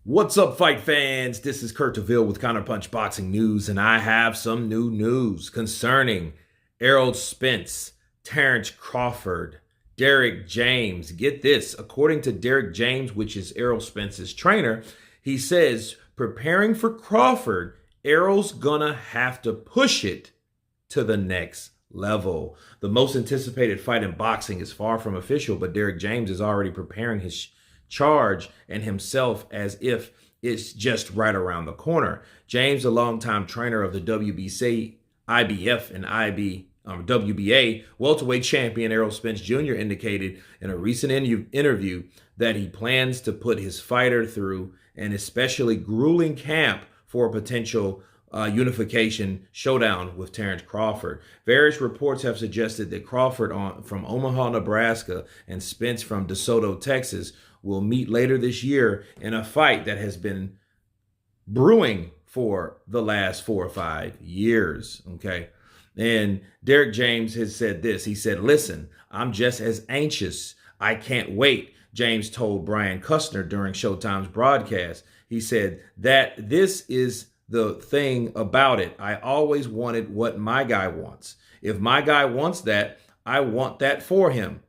What's up, fight fans? This is Kurt DeVille with Counterpunched Boxing News, and I have some new news concerning Errol Spence, Terrence Crawford, Derrick James. Get this, according to Derrick James, which is Errol Spence's trainer, he says, preparing for Crawford, Errol's gonna have to push it to the next level. The most anticipated fight in boxing is far from official, but Derrick James is already preparing his charge and himself as if it's just right around the corner. James, a longtime trainer of the WBC, IBF, and WBA welterweight champion Errol Spence Jr. indicated in a recent interview that he plans to put his fighter through an especially grueling camp for a potential unification showdown with Terrence Crawford. Various reports have suggested that Crawford from Omaha, Nebraska, and Spence from DeSoto, Texas, will meet later this year in a fight that has been brewing for the last 4 or 5 years. Okay. And Derrick James has said this. He said, listen, I'm just as anxious. I can't wait. James told Brian Custner during Showtime's broadcast. He said that this is the thing about it. I always wanted what my guy wants. If my guy wants that, I want that for him.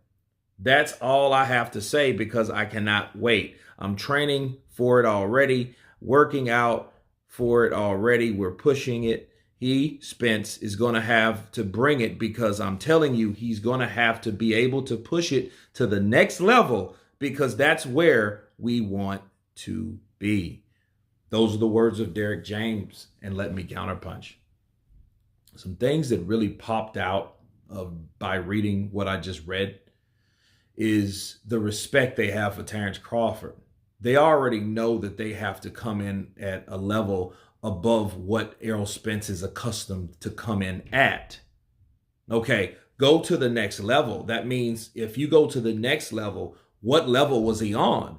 That's all I have to say because I cannot wait. I'm training for it already, working out for it already. We're pushing it. Spence, is going to have to bring it because I'm telling you, he's going to have to be able to push it to the next level because that's where we want to be. Those are the words of Derrick James, and let me counterpunch. Some things that really popped out by reading what I just read is the respect they have for Terrence Crawford. They already know that they have to come in at a level above what Errol Spence is accustomed to come in at. Okay, go to the next level. That means if you go to the next level, what level was he on?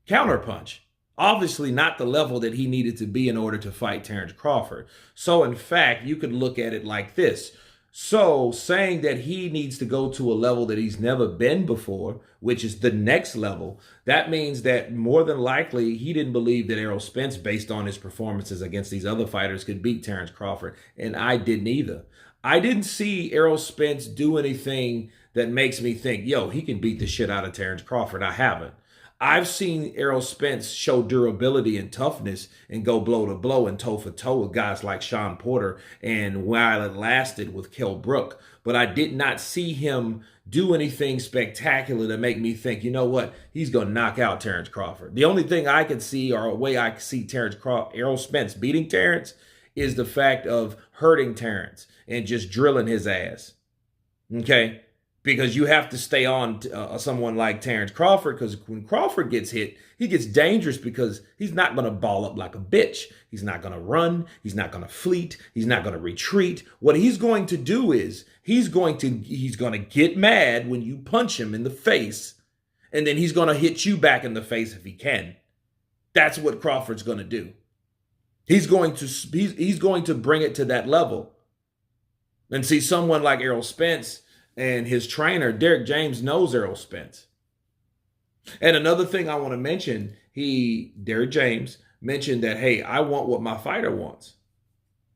Counterpunch. Obviously not the level that he needed to be in order to fight Terrence Crawford. So in fact, you could look at it like this. So saying that he needs to go to a level that he's never been before, which is the next level, that means that more than likely he didn't believe that Errol Spence, based on his performances against these other fighters, could beat Terrence Crawford. And I didn't either. I didn't see Errol Spence do anything that makes me think, yo, he can beat the shit out of Terrence Crawford. I haven't. I've seen Errol Spence show durability and toughness and go blow to blow and toe for toe with guys like Sean Porter and while it lasted with Kell Brook. But I did not see him do anything spectacular to make me think, you know what, he's going to knock out Terrence Crawford. The only thing I could see, or a way I could see Errol Spence beating Terrence, is the fact of hurting Terrence and just drilling his ass. Okay? Because you have to stay on someone like Terrence Crawford, because when Crawford gets hit, he gets dangerous because he's not going to ball up like a bitch. He's not going to run. He's not going to fleet. He's not going to retreat. What he's going to do is he's going to get mad when you punch him in the face, and then he's going to hit you back in the face if he can. That's what Crawford's going to do. He's going to bring it to that level. And see, someone like Errol Spence and his trainer, Derrick James, knows Errol Spence. And another thing I want to mention, Derrick James, mentioned that, hey, I want what my fighter wants.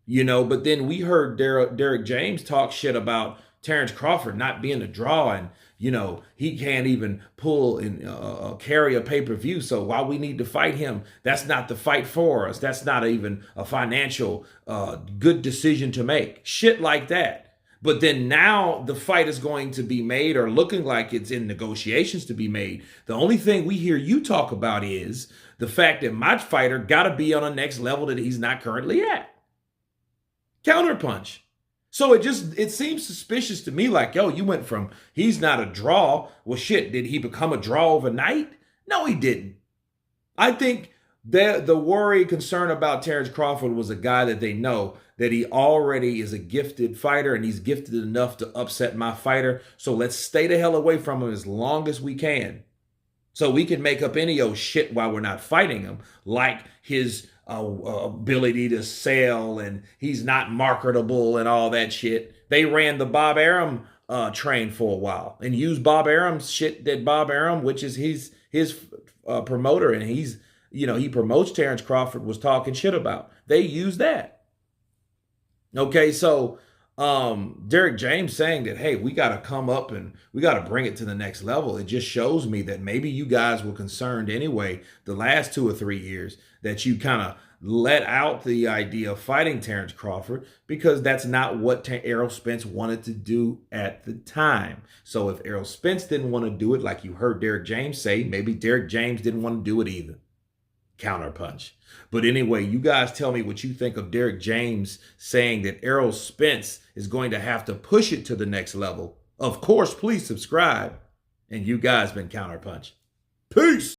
You know, but then we heard Derrick James talk shit about Terrence Crawford not being a draw, and, you know, he can't even pull and carry a pay-per-view, so why we need to fight him? That's not the fight for us. That's not even a financial good decision to make. Shit like that. But then now the fight is going to be made, or looking like it's in negotiations to be made. The only thing we hear you talk about is the fact that my fighter got to be on a next level that he's not currently at. Counterpunch. So it seems suspicious to me, like, yo, you went from he's not a draw. Well, shit, did he become a draw overnight? No, he didn't. I think the worry, concern about Terrence Crawford was a guy that they know that he already is a gifted fighter and he's gifted enough to upset my fighter. So let's stay the hell away from him as long as we can. So we can make up any old shit while we're not fighting him, like his ability to sell and he's not marketable and all that shit. They ran the Bob Arum train for a while and used Bob Arum's shit that Bob Arum, which is his promoter, and he's he promotes Terrence Crawford was talking shit about. They use that. Okay, so Derrick James saying that, hey, we got to come up and we got to bring it to the next level. It just shows me that maybe you guys were concerned anyway the last 2 or 3 years that you kind of let out the idea of fighting Terrence Crawford because that's not what Errol Spence wanted to do at the time. So if Errol Spence didn't want to do it, like you heard Derrick James say, maybe Derrick James didn't want to do it either. Counterpunch. But anyway, you guys tell me what you think of Derrick James saying that Errol Spence is going to have to push it to the next level. Of course, please subscribe. And you guys been Counterpunch. Peace.